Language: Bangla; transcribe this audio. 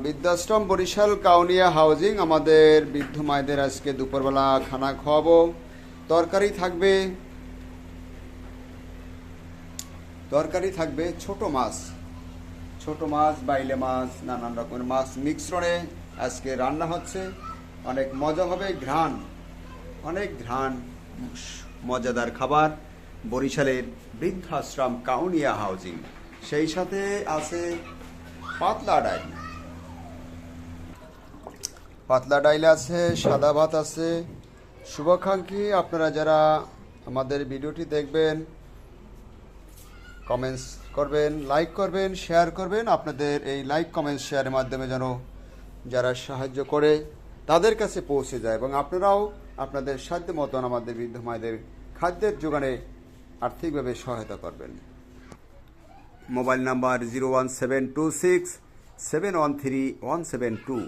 বৃদ্ধাশ্রম বরিশাল কাউনিয়া হাউজিং আমাদের বৃদ্ধ মায়েদের আজকে দুপুরবেলা খানা খাওয়াবো। তরকারি থাকবে ছোট মাছ বাইলে মাছ নানান রকমের মাছ মিশ্রণে আজকে রান্না হচ্ছে। অনেক মজা হবে, অনেক ঘ্রাণ, মজাদার খাবার বরিশালের বৃদ্ধাশ্রম কাউনিয়া হাউজিং। সেই সাথে আছে পাতলা ডাইল আছে, সাদা ভাত আছে। শুভাকাঙ্ক্ষী আপনারা যারা আমাদের ভিডিওটি দেখবেন, কমেন্টস করবেন, লাইক করবেন, শেয়ার করবেন। আপনাদের এই লাইক কমেন্টস শেয়ারের মাধ্যমে যেন যারা সাহায্য করে তাদের কাছে পৌঁছে যায় এবং আপনারাও আপনাদের সাধ্য মতন আমাদের বৃদ্ধ মায়েদের খাদ্যের যোগানে আর্থিকভাবে সহায়তা করবেন। Mobile number 01726 713 172।